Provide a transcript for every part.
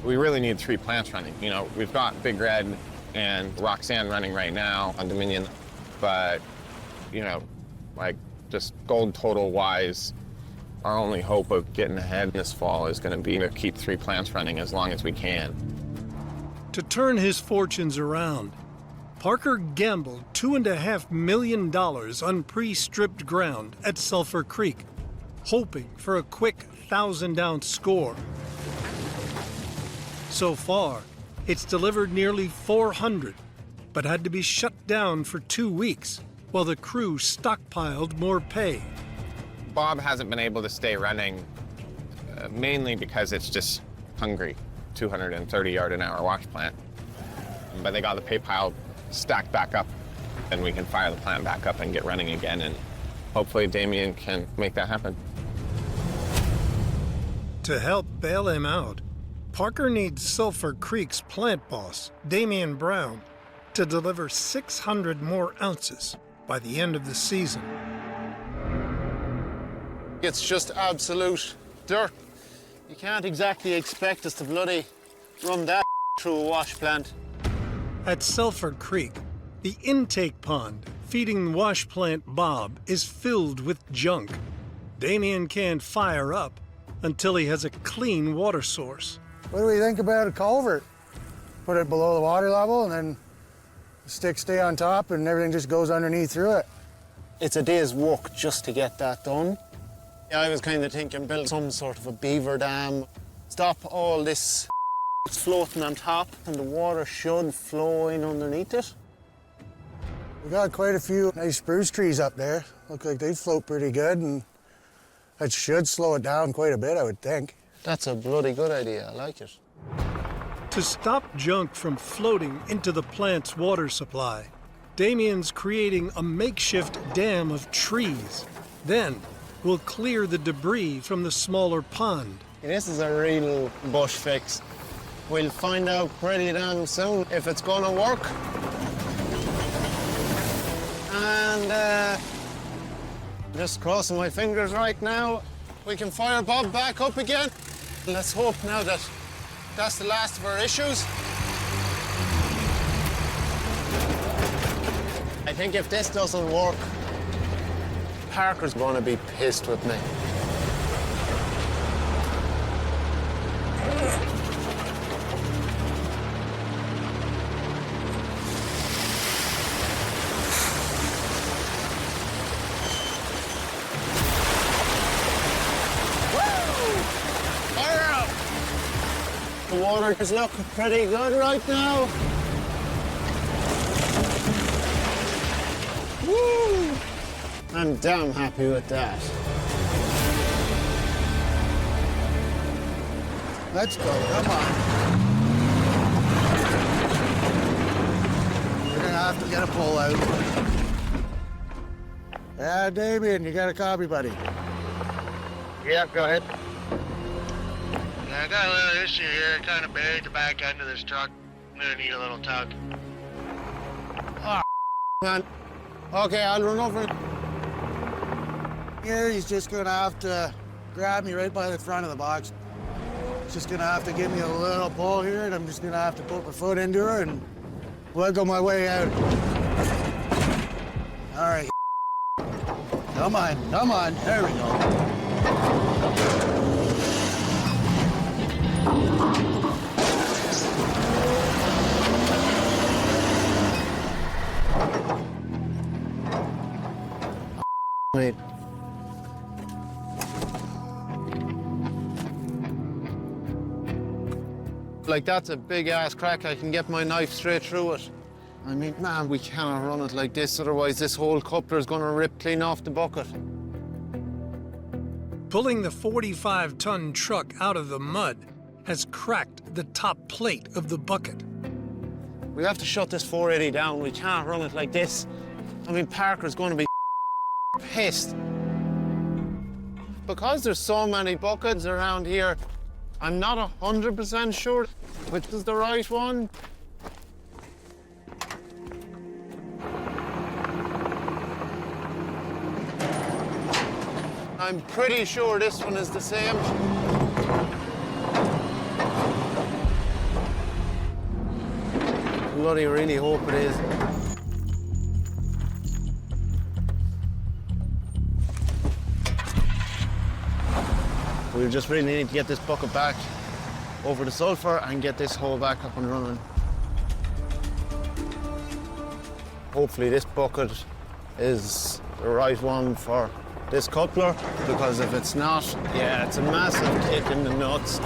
We really need 3 plants running. You know, we've got Big Red and Roxanne running right now on Dominion, but, you know, like, just gold total-wise, our only hope of getting ahead this fall is going to be to keep 3 plants running as long as we can. To turn his fortunes around, Parker gambled $2.5 million on pre-stripped ground at Sulfur Creek, hoping for a quick 1,000-ounce score. So far, it's delivered nearly 400, but had to be shut down for 2 weeks while the crew stockpiled more pay. Bob hasn't been able to stay running mainly because it's just hungry, 230-yard-an-hour wash plant. But they got the pay pile stacked back up, and we can fire the plant back up and get running again, and hopefully Damien can make that happen. To help bail him out, Parker needs Sulfur Creek's plant boss, Damien Brown, to deliver 600 more ounces by the end of the season. It's just absolute dirt. You can't exactly expect us to bloody run that through a wash plant. At Sulfur Creek, the intake pond feeding the wash plant Bob is filled with junk. Damien can't fire up until he has a clean water source. What do we think about a culvert? Put it below the water level and then the sticks stay on top and everything just goes underneath through it. It's a day's work just to get that done. I was kind of thinking build some sort of a beaver dam, stop all this floating on top, and the water should flow in underneath it. We got quite a few nice spruce trees up there. Look like they float pretty good, and that should slow it down quite a bit, I would think. That's a bloody good idea. I like it. To stop junk from floating into the plant's water supply, Damien's creating a makeshift dam of trees. Then we'll clear the debris from the smaller pond. This is a real bush fix. We'll find out pretty damn soon if it's gonna work. And just crossing my fingers right now, we can fire Bob back up again. Let's hope now that that's the last of our issues. I think if this doesn't work, Parker's gonna be pissed with me. The water is looking pretty good right now. Woo! I'm damn happy with that. Let's go, come on. We're gonna have to get a pull out. Yeah, Damien, you got a copy, buddy. Yeah, go ahead. I got a little issue here, kind of buried the back end of this truck. I'm gonna need a little tug. Oh, man. Okay, I'll run over. Here, he's just gonna have to grab me right by the front of the box. He's just gonna have to give me a little pull here, and I'm just gonna have to put my foot into her and wiggle my way out. All right. Come on, there we go. Wait. Like, that's a big-ass crack. I can get my knife straight through it. I mean, man, we cannot run it like this, otherwise this whole coupler's gonna rip clean off the bucket. Pulling the 45-ton truck out of the mud has cracked the top plate of the bucket. We have to shut this 480 down. We can't run it like this. I mean, Parker's gonna be pissed. Because there's so many buckets around here, I'm not 100% sure which is the right one. I'm pretty sure this one is the same. bloody really hope it is. We just really need to get this bucket back over the sulfur and get this hole back up and running. Hopefully this bucket is the right one for this coupler, because if it's not, yeah, it's a massive kick in the nuts.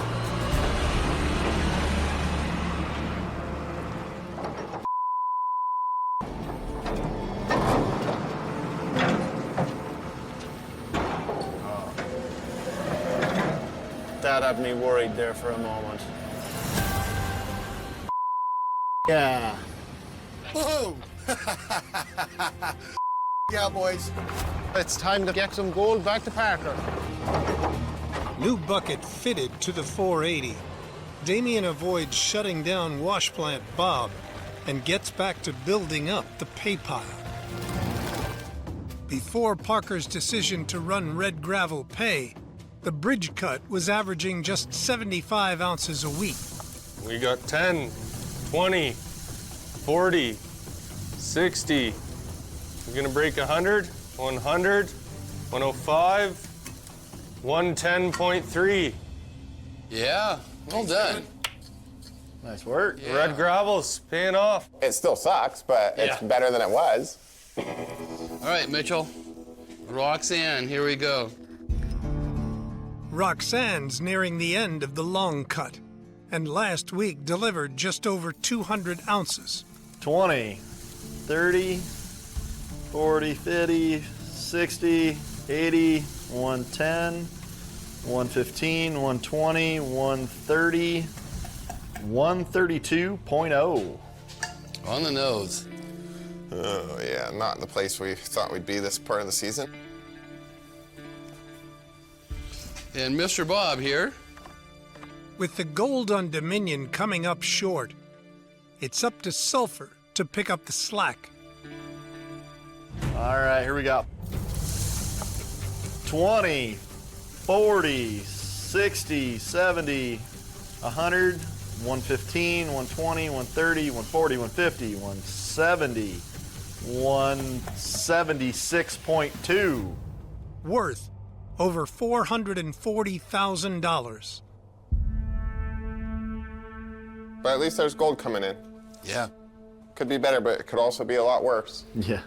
That had me worried there for a moment. Yeah. Whoa! Yeah, boys. It's time to get some gold back to Parker. New bucket fitted to the 480. Damien avoids shutting down wash plant Bob and gets back to building up the pay pile. Before Parker's decision to run red gravel pay, the bridge cut was averaging just 75 ounces a week. We got 10, 20, 40, 60. We're gonna break 100, 100, 105, 110.3. Yeah, well done. Nice work. Yeah. Red gravel's paying off. It still sucks, but it's better than it was. All right, Mitchell. Roxanne, here we go. Roxanne's nearing the end of the long cut, and last week delivered just over 200 ounces. 20, 30, 40, 50, 60, 80, 110, 115, 120, 130, 132.0. On the nose. Oh, yeah, not the place we thought we'd be this part of the season. And Mr. Bob here. With the gold on Dominion coming up short, it's up to Sulfur to pick up the slack. All right, here we go. 20, 40, 60, 70, 100, 115, 120, 130, 140, 150, 170, 176.2. Worth over $440,000. But at least there's gold coming in. Yeah. Could be better, but it could also be a lot worse. Yeah.